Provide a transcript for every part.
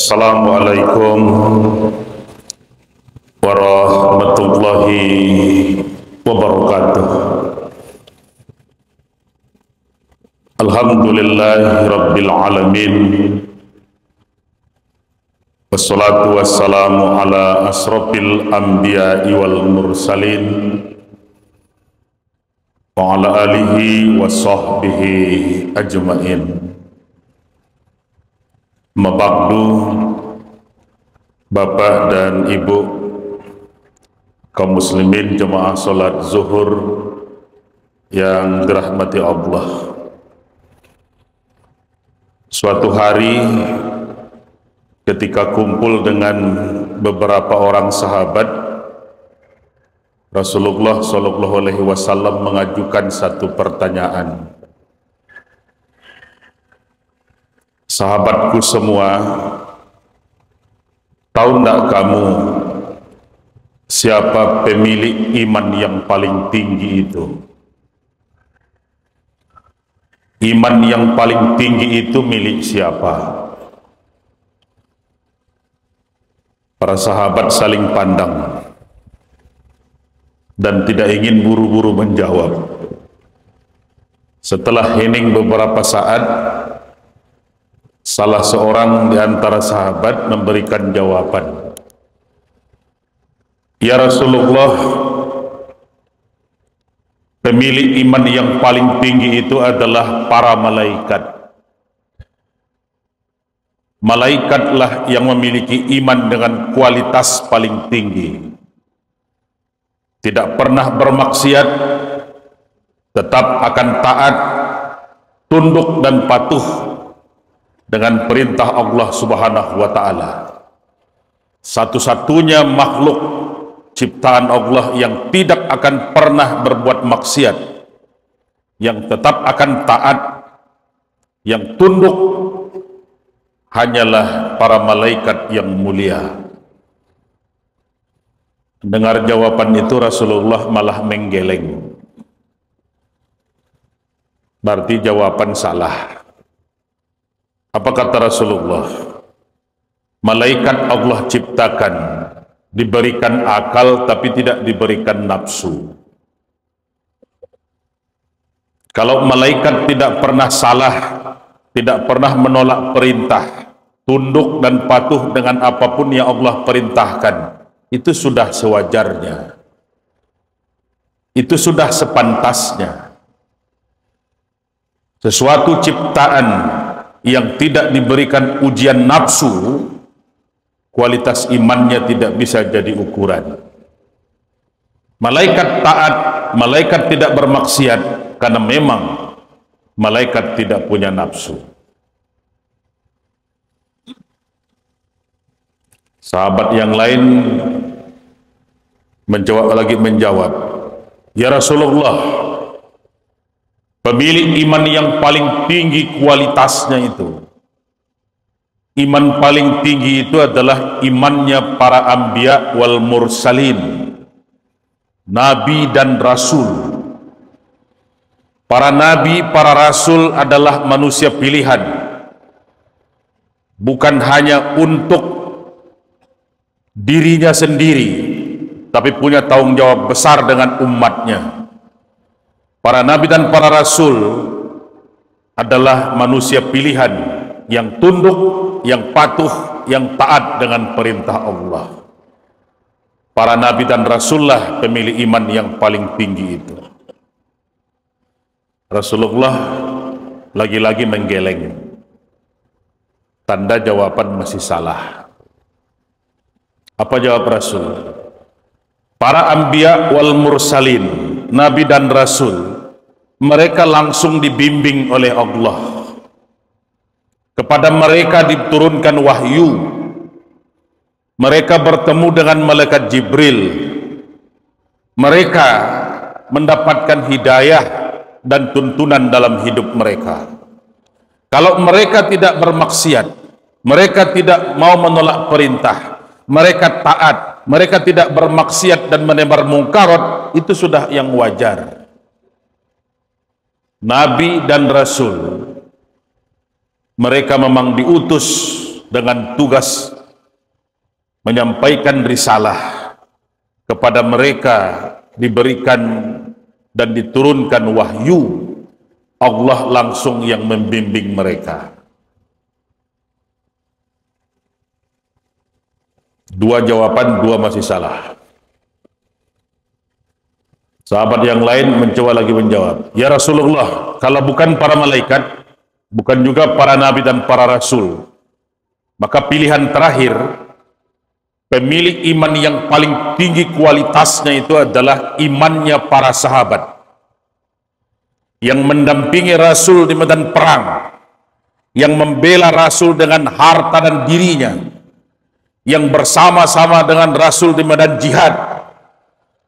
Assalamualaikum warahmatullahi wabarakatuh. Alhamdulillahi rabbil alamin. Wassalatu wassalamu ala asrafil anbiya'i wal mursalin wa ala alihi wa sahbihi ajma'in. Mabakdu, Bapak dan Ibu kaum muslimin jemaah salat zuhur yang dirahmati Allah. Suatu hari ketika kumpul dengan beberapa orang sahabat, Rasulullah SAW mengajukan satu pertanyaan. Sahabatku semua, tahu enggak kamu siapa pemilik iman yang paling tinggi itu? Iman yang paling tinggi itu milik siapa? Para sahabat saling pandang dan tidak ingin buru-buru menjawab. Setelah hening beberapa saat, salah seorang di antara sahabat memberikan jawaban. Ya Rasulullah, pemilik iman yang paling tinggi itu adalah para malaikat. Malaikatlah yang memiliki iman dengan kualitas paling tinggi. Tidak pernah bermaksiat, tetap akan taat, tunduk dan patuh dengan perintah Allah Subhanahu wa Ta'ala. Satu-satunya makhluk ciptaan Allah yang tidak akan pernah berbuat maksiat, yang tetap akan taat, yang tunduk, hanyalah para malaikat yang mulia. Dengar jawaban itu, Rasulullah malah menggeleng. Berarti jawaban salah. Apa kata Rasulullah? Malaikat Allah ciptakan, diberikan akal tapi tidak diberikan nafsu. Kalau malaikat tidak pernah salah, tidak pernah menolak perintah, tunduk dan patuh dengan apapun yang Allah perintahkan, itu sudah sewajarnya. Itu sudah sepantasnya. Sesuatu ciptaan yang tidak diberikan ujian nafsu, kualitas imannya tidak bisa jadi ukuran. Malaikat taat, malaikat tidak bermaksiat, karena memang malaikat tidak punya nafsu. Sahabat yang lain menjawab, ya Rasulullah, pemilik iman yang paling tinggi kualitasnya itu, iman paling tinggi itu adalah imannya para anbiya wal mursalin, nabi dan rasul. Para nabi, para rasul adalah manusia pilihan, bukan hanya untuk dirinya sendiri, tapi punya tanggung jawab besar dengan umatnya. Para nabi dan para rasul adalah manusia pilihan yang tunduk, yang patuh, yang taat dengan perintah Allah. Para nabi dan rasullah pemilik iman yang paling tinggi itu. Rasulullah lagi-lagi menggeleng. Tanda jawaban masih salah. Apa jawab Rasul? Para anbiya wal mursalin, nabi dan rasul, mereka langsung dibimbing oleh Allah. Kepada mereka diturunkan wahyu. Mereka bertemu dengan malaikat Jibril. Mereka mendapatkan hidayah dan tuntunan dalam hidup mereka. Kalau mereka tidak bermaksiat, mereka tidak mau menolak perintah, mereka taat, mereka tidak bermaksiat dan menebar mungkarat, itu sudah yang wajar. Nabi dan Rasul, mereka memang diutus dengan tugas menyampaikan risalah. Kepada mereka diberikan dan diturunkan wahyu, Allah langsung yang membimbing mereka. Dua jawaban, dua masih salah. Sahabat yang lain mencoba lagi menjawab, ya Rasulullah, kalau bukan para malaikat, bukan juga para nabi dan para rasul, maka pilihan terakhir, pemilik iman yang paling tinggi kualitasnya itu adalah imannya para sahabat yang mendampingi Rasul di medan perang, yang membela Rasul dengan harta dan dirinya, yang bersama-sama dengan Rasul di medan jihad,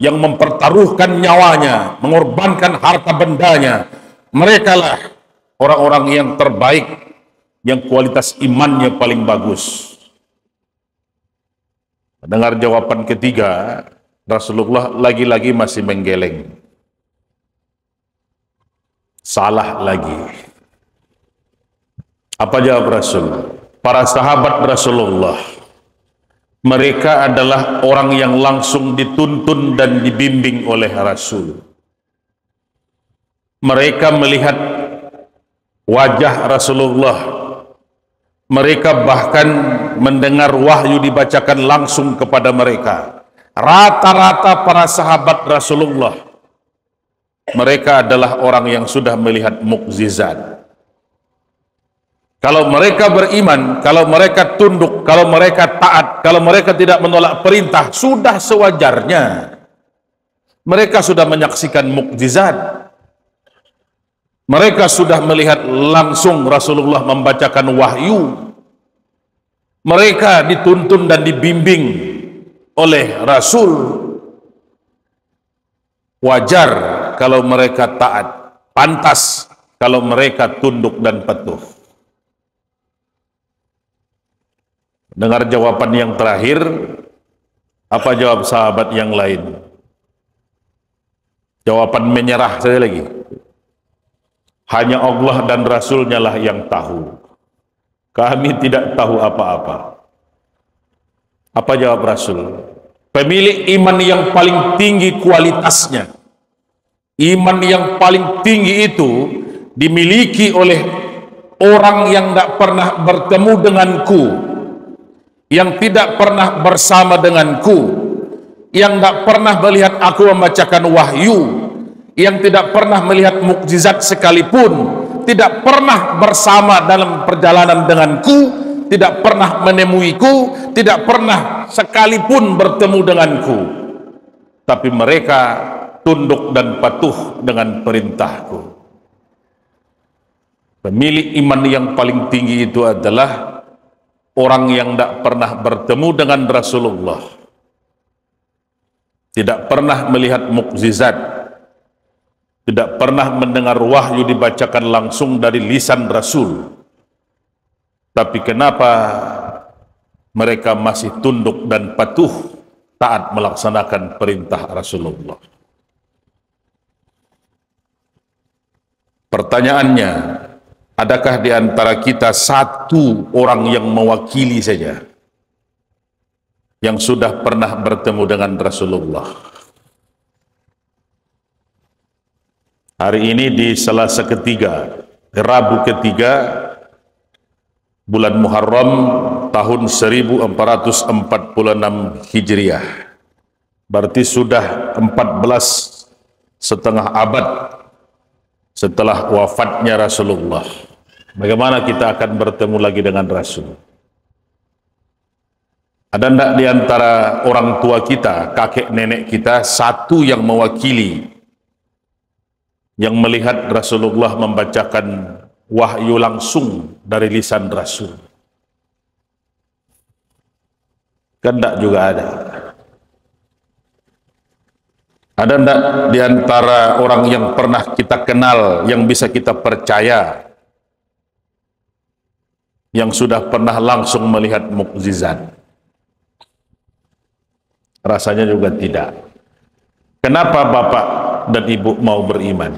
yang mempertaruhkan nyawanya, mengorbankan harta bendanya. Merekalah orang-orang yang terbaik, yang kualitas imannya paling bagus. Dengar jawaban ketiga, Rasulullah lagi-lagi masih menggeleng. Salah lagi. Apa jawab Rasul? Para sahabat Rasulullah, mereka adalah orang yang langsung dituntun dan dibimbing oleh Rasul. Mereka melihat wajah Rasulullah. Mereka bahkan mendengar wahyu dibacakan langsung kepada mereka. Rata-rata para sahabat Rasulullah, mereka adalah orang yang sudah melihat mukjizat. Kalau mereka beriman, kalau mereka tunduk, kalau mereka taat, kalau mereka tidak menolak perintah, sudah sewajarnya. Mereka sudah menyaksikan mukjizat. Mereka sudah melihat langsung Rasulullah membacakan wahyu. Mereka dituntun dan dibimbing oleh Rasul. Wajar kalau mereka taat, pantas kalau mereka tunduk dan patuh. Dengar jawaban yang terakhir, apa jawab sahabat yang lain? Jawaban menyerah saya lagi. Hanya Allah dan Rasulnya lah yang tahu. Kami tidak tahu apa-apa. Apa jawab Rasul? Pemilik iman yang paling tinggi kualitasnya, iman yang paling tinggi itu dimiliki oleh orang yang tidak pernah bertemu denganku, yang tidak pernah bersama denganku, yang tidak pernah melihat aku membacakan wahyu, yang tidak pernah melihat mukjizat sekalipun, tidak pernah bersama dalam perjalanan denganku, tidak pernah menemuiku, tidak pernah sekalipun bertemu denganku, tapi mereka tunduk dan patuh dengan perintahku. Pemilik iman yang paling tinggi itu adalah orang yang tidak pernah bertemu dengan Rasulullah, tidak pernah melihat mukjizat, tidak pernah mendengar wahyu dibacakan langsung dari lisan Rasul, tapi kenapa mereka masih tunduk dan patuh taat melaksanakan perintah Rasulullah? Pertanyaannya, adakah di antara kita satu orang yang mewakili saja yang sudah pernah bertemu dengan Rasulullah? Hari ini di Selasa ketiga, Rabu ketiga, bulan Muharram tahun 1446 Hijriah. Berarti sudah 14,5 abad setelah wafatnya Rasulullah. Bagaimana kita akan bertemu lagi dengan Rasul? Ada tidak di antara orang tua kita, kakek nenek kita, satu yang mewakili, yang melihat Rasulullah membacakan wahyu langsung dari lisan Rasul? Kan tidak juga ada. Ada tidak di antara orang yang pernah kita kenal, yang bisa kita percaya, yang sudah pernah langsung melihat mukjizat? Rasanya juga tidak. Kenapa Bapak dan Ibu mau beriman?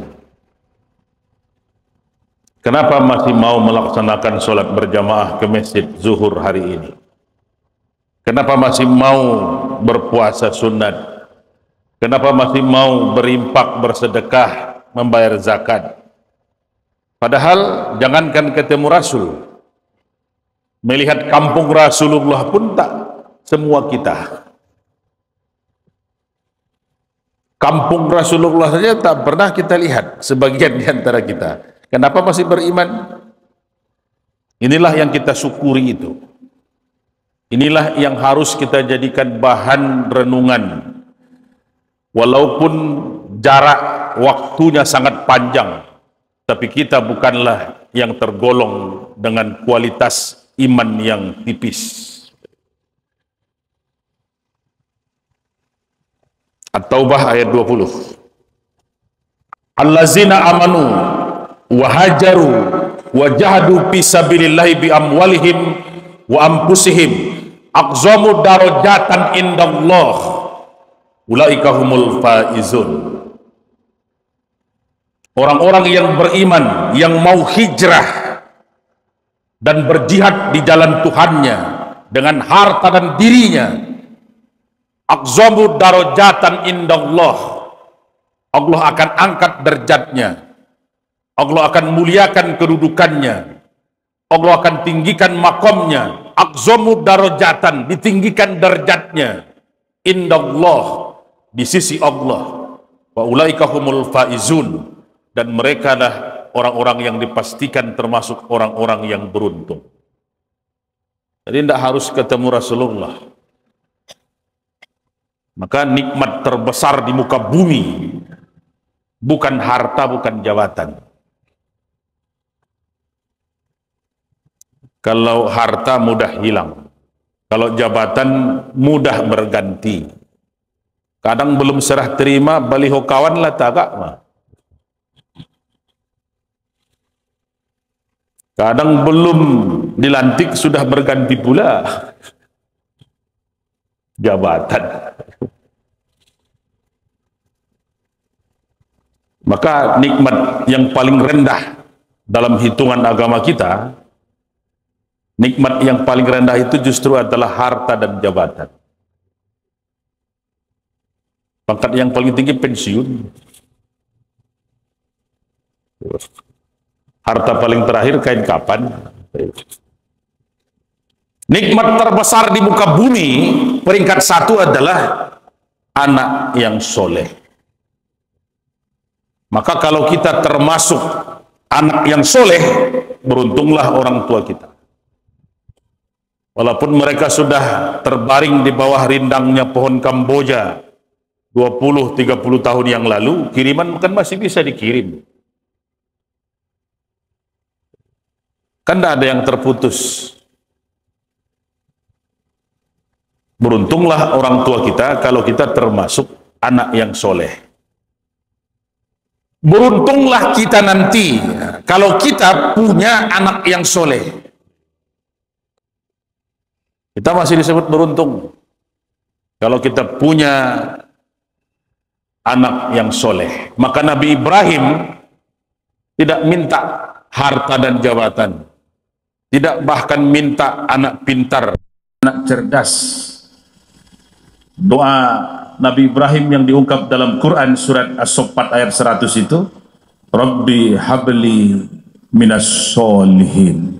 Kenapa masih mau melaksanakan sholat berjamaah ke masjid zuhur hari ini? Kenapa masih mau berpuasa sunat? Kenapa masih mau berimpak, bersedekah, membayar zakat? Padahal jangankan ketemu Rasul, melihat kampung Rasulullah pun tak semua kita. Kampung Rasulullah saja tak pernah kita lihat sebagian di antara kita. Kenapa masih beriman? Inilah yang kita syukuri itu. Inilah yang harus kita jadikan bahan renungan. Walaupun jarak waktunya sangat panjang, tapi kita bukanlah yang tergolong dengan kualitas iman yang tipis. At-Taubah ayat 20. Allazina amanu wa hajaru wa jahadu fi sabilillahi bi amwalihim wa anfusihim aqzamu darajatan indallah ulaika humul faizun. Orang-orang yang beriman, yang mau hijrah dan berjihad di jalan Tuhannya dengan harta dan dirinya, aqzamu darajatan indallah, Allah akan angkat derajatnya, Allah akan muliakan kedudukannya, Allah akan tinggikan makomnya. Aqzamu darajatan, ditinggikan derajatnya, indallah, di sisi Allah. Wa ulaika humul faizun, dan mereka lah orang-orang yang dipastikan termasuk orang-orang yang beruntung. Jadi tidak harus ketemu Rasulullah. Maka nikmat terbesar di muka bumi bukan harta, bukan jabatan. Kalau harta mudah hilang, kalau jabatan mudah berganti. Kadang belum serah terima baliho kawan lah tagak mah. Kadang belum dilantik sudah berganti pula jabatan. Maka nikmat yang paling rendah dalam hitungan agama kita, nikmat yang paling rendah itu justru adalah harta dan jabatan. Pangkat yang paling tinggi pensiun. Harta paling terakhir kain kapan. Nikmat terbesar di muka bumi, peringkat satu adalah anak yang soleh. Maka kalau kita termasuk anak yang soleh, beruntunglah orang tua kita. Walaupun mereka sudah terbaring di bawah rindangnya pohon Kamboja 20-30 tahun yang lalu, kiriman kan masih bisa dikirim. Kan tidak ada yang terputus. Beruntunglah orang tua kita kalau kita termasuk anak yang soleh. Beruntunglah kita nanti kalau kita punya anak yang soleh. Kita masih disebut beruntung kalau kita punya anak yang soleh. Maka Nabi Ibrahim tidak minta harta dan jabatan, tidak bahkan minta anak pintar, anak cerdas. Doa Nabi Ibrahim yang diungkap dalam Quran surat As-Saffat ayat 100 itu, Rabbi habli minas solihin.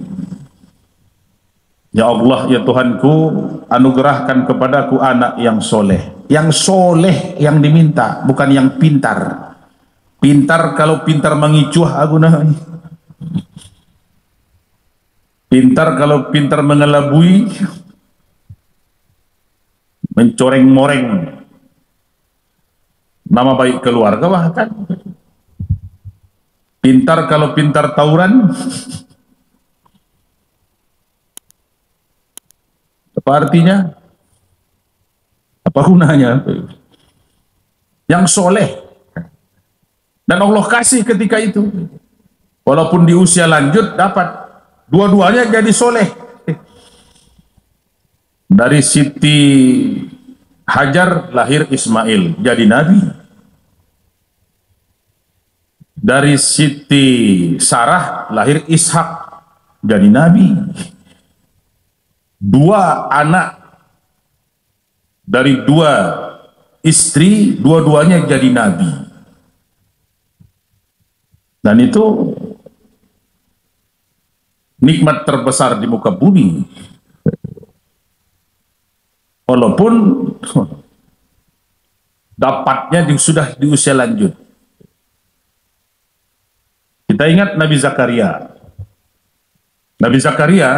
Ya Allah, ya Tuhanku, anugerahkan kepadaku anak yang soleh. Yang soleh yang diminta, bukan yang pintar. Pintar kalau pintar mengicuh aku nah. Pintar kalau pintar mengelabui, mencoreng-moreng nama baik keluarga bahkan. Pintar kalau pintar tawuran. Apa artinya? Apa gunanya? Yang soleh. Dan Allah kasih ketika itu. Walaupun di usia lanjut dapat. Dua-duanya jadi soleh. Dari Siti Hajar lahir Ismail, jadi nabi. Dari Siti Sarah lahir Ishak jadi nabi. 2 anak dari 2 istri, dua-duanya jadi nabi. Dan itu nikmat terbesar di muka bumi. Walaupun dapatnya sudah di usia lanjut. Kita ingat Nabi Zakaria. Nabi Zakaria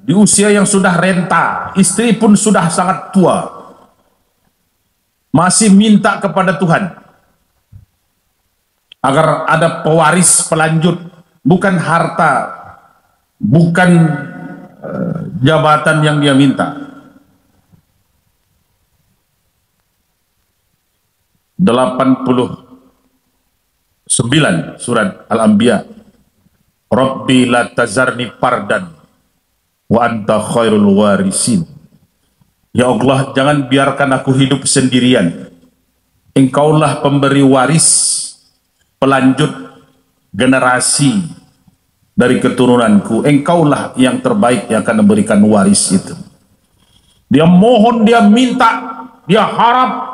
di usia yang sudah renta, istri pun sudah sangat tua, masih minta kepada Tuhan agar ada pewaris pelanjut, bukan harta, bukan jabatan yang dia minta. 89 surat Al-Anbiya. Rabbi la tazarni fardan wa anta khairul warisin. Ya Allah, jangan biarkan aku hidup sendirian. Engkaulah pemberi waris, pelanjut generasi dari keturunanku. Engkaulah yang terbaik yang akan memberikan waris itu. Dia mohon, dia minta, dia harap.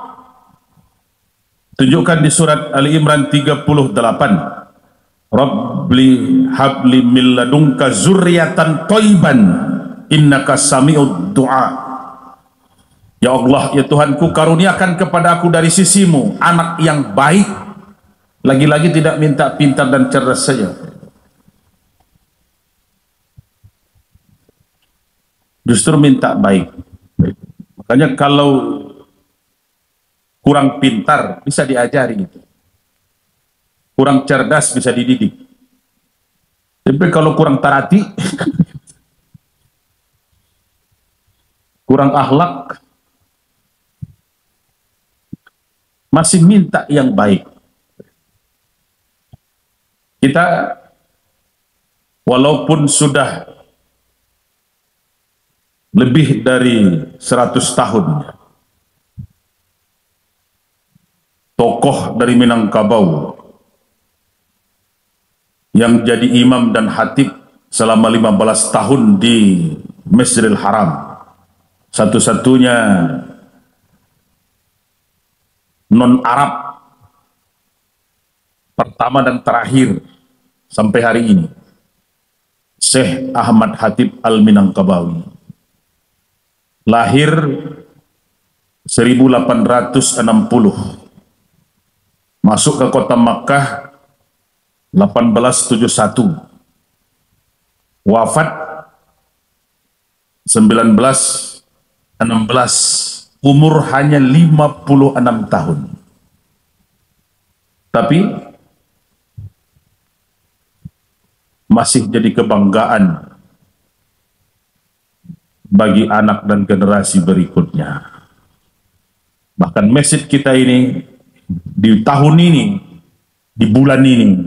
Tunjukkan di surat Ali Imran 38. Rabbi habli min ladunka zurriyatan thayyiban innaka sami'ud du'a. Ya Allah, ya Tuhanku, karuniakan kepada aku dari sisimu anak yang baik. Lagi-lagi tidak minta pintar dan cerdas saja, justru minta baik. Makanya kalau kurang pintar bisa diajari, kurang cerdas bisa dididik. Tapi kalau kurang tarati, kurang akhlak, masih minta yang baik. Kita walaupun sudah lebih dari 100 tahun tokoh dari Minangkabau yang jadi imam dan khatib selama 15 tahun di Masjidil Haram, satu-satunya non-Arab pertama dan terakhir sampai hari ini, Syekh Ahmad Khatib Al-Minangkabawi, lahir 1860, masuk ke kota Makkah 1871, wafat 1916, umur hanya 56 tahun. Tapi masih jadi kebanggaan bagi anak dan generasi berikutnya. Bahkan masjid kita ini di tahun ini, di bulan ini,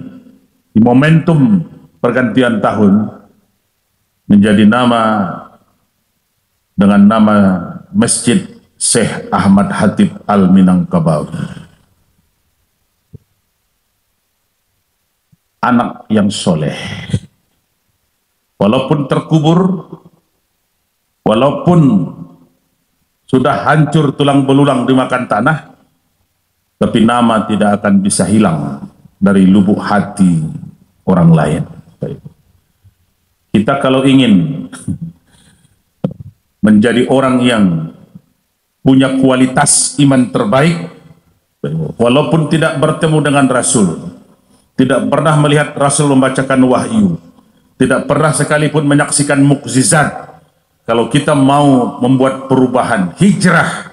di momentum pergantian tahun, menjadi nama dengan nama Masjid Syekh Ahmad Khatib Al-Minangkabawi. Anak yang soleh, walaupun terkubur, walaupun sudah hancur tulang belulang dimakan tanah, tapi nama tidak akan bisa hilang dari lubuk hati orang lain. Kita kalau ingin menjadi orang yang punya kualitas iman terbaik, walaupun tidak bertemu dengan Rasul, tidak pernah melihat Rasul membacakan wahyu, tidak pernah sekalipun menyaksikan mukjizat, kalau kita mau membuat perubahan, hijrah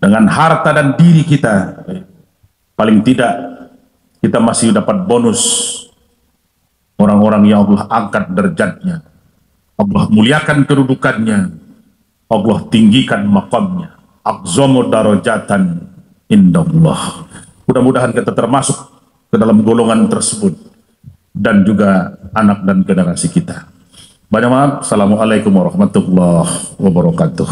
dengan harta dan diri kita, paling tidak kita masih dapat bonus orang-orang yang Allah angkat derajatnya, Allah muliakan kedudukannya, Allah tinggikan makamnya, aqzamu darajatan indallah. Mudah-mudahan kita termasuk ke dalam golongan tersebut dan juga anak dan generasi kita. Banyak maaf. Assalamualaikum warahmatullahi wabarakatuh.